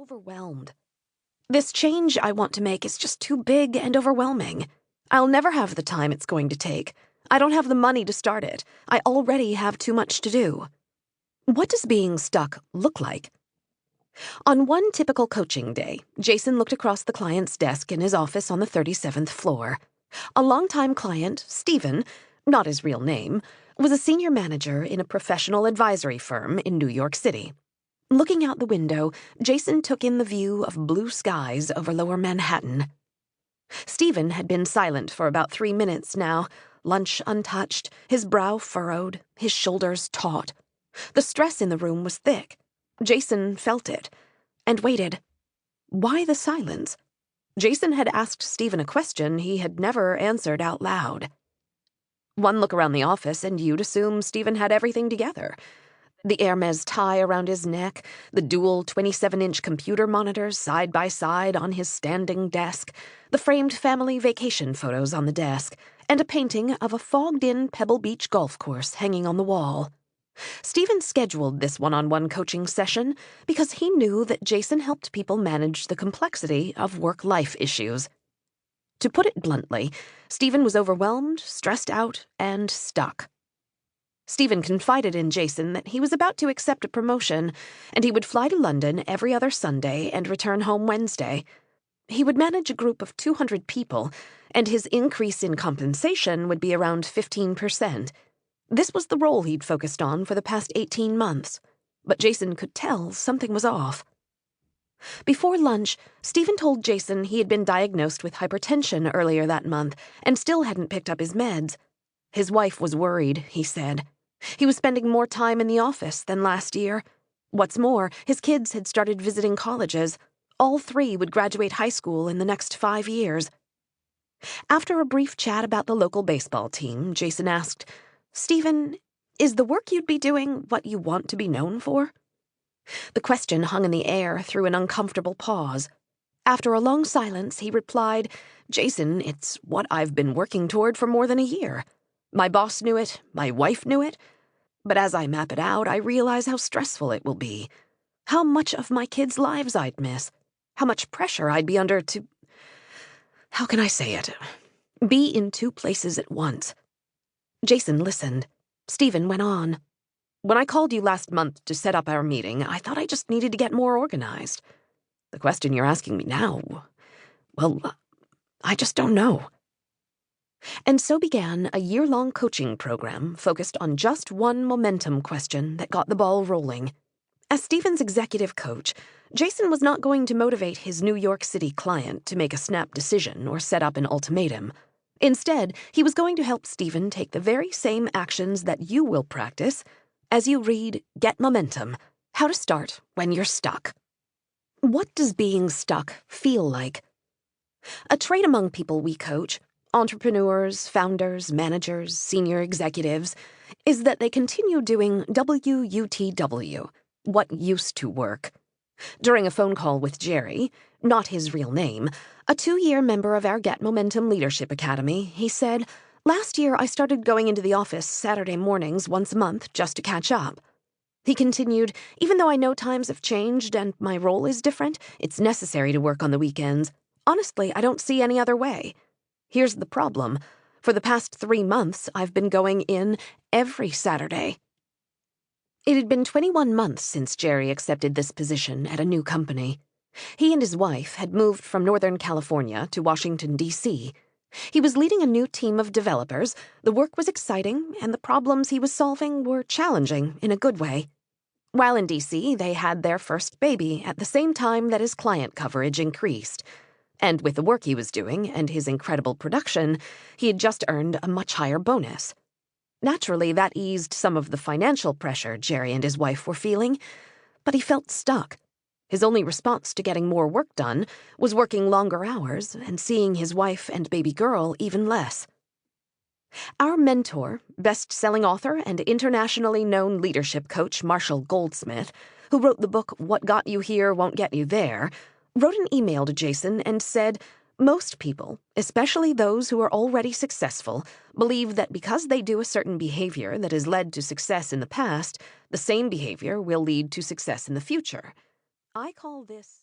overwhelmed. This change I want to make is just too big and overwhelming. I'll never have the time it's going to take. I don't have the money to start it. I already have too much to do. What does being stuck look like? On one typical coaching day, Jason looked across the client's desk in his office on the 37th floor. A longtime client, Stephen, not his real name, was a senior manager in a professional advisory firm in New York City. Looking out the window, Jason took in the view of blue skies over lower Manhattan. Stephen had been silent for about 3 minutes now, lunch untouched, his brow furrowed, his shoulders taut. The stress in the room was thick. Jason felt it, and waited. Why the silence? Jason had asked Stephen a question he had never answered out loud. One look around the office and you'd assume Stephen had everything together. The Hermes tie around his neck, the dual 27-inch computer monitors side by side on his standing desk, the framed family vacation photos on the desk, and a painting of a fogged-in Pebble Beach golf course hanging on the wall. Stephen scheduled this one-on-one coaching session because he knew that Jason helped people manage the complexity of work-life issues. To put it bluntly, Stephen was overwhelmed, stressed out, and stuck. Stephen confided in Jason that he was about to accept a promotion, and he would fly to London every other Sunday and return home Wednesday. He would manage a group of 200 people, and his increase in compensation would be around 15%. This was the role he'd focused on for the past 18 months, but Jason could tell something was off. Before lunch, Stephen told Jason he had been diagnosed with hypertension earlier that month and still hadn't picked up his meds. His wife was worried, he said. He was spending more time in the office than last year. What's more, his kids had started visiting colleges. All 3 would graduate high school in the next 5 years. After a brief chat about the local baseball team, Jason asked, "Stephen, is the work you'd be doing what you want to be known for?" The question hung in the air through an uncomfortable pause. After a long silence, he replied, "Jason, it's what I've been working toward for more than a year. My boss knew it, my wife knew it, but as I map it out, I realize how stressful it will be, how much of my kids' lives I'd miss, how much pressure I'd be under to, how can I say it, be in 2 places at once." Jason listened. Stephen went on. "When I called you last month to set up our meeting, I thought I just needed to get more organized. The question you're asking me now, well, I just don't know." And so began a year-long coaching program focused on just one momentum question that got the ball rolling. As Stephen's executive coach, Jason was not going to motivate his New York City client to make a snap decision or set up an ultimatum. Instead, he was going to help Stephen take the very same actions that you will practice as you read Get Momentum, How to Start When You're Stuck. What does being stuck feel like? A trait among people we coach, entrepreneurs, founders, managers, senior executives, is that they continue doing WUTW, what used to work. During a phone call with Jerry, not his real name, a 2-year member of our Get Momentum Leadership Academy, he said, "Last year I started going into the office Saturday mornings once a month just to catch up." He continued, "Even though I know times have changed and my role is different, it's necessary to work on the weekends. Honestly, I don't see any other way. Here's the problem. For the past 3 months, I've been going in every Saturday." It had been 21 months since Jerry accepted this position at a new company. He and his wife had moved from Northern California to Washington, D.C. He was leading a new team of developers, the work was exciting, and the problems he was solving were challenging in a good way. While in D.C., they had their first baby at the same time that his client coverage increased. And with the work he was doing and his incredible production, he had just earned a much higher bonus. Naturally, that eased some of the financial pressure Jerry and his wife were feeling, but he felt stuck. His only response to getting more work done was working longer hours and seeing his wife and baby girl even less. Our mentor, best-selling author and internationally known leadership coach Marshall Goldsmith, who wrote the book What Got You Here Won't Get You There, wrote an email to Jason and said, "Most people, especially those who are already successful, believe that because they do a certain behavior that has led to success in the past, the same behavior will lead to success in the future. I call this..."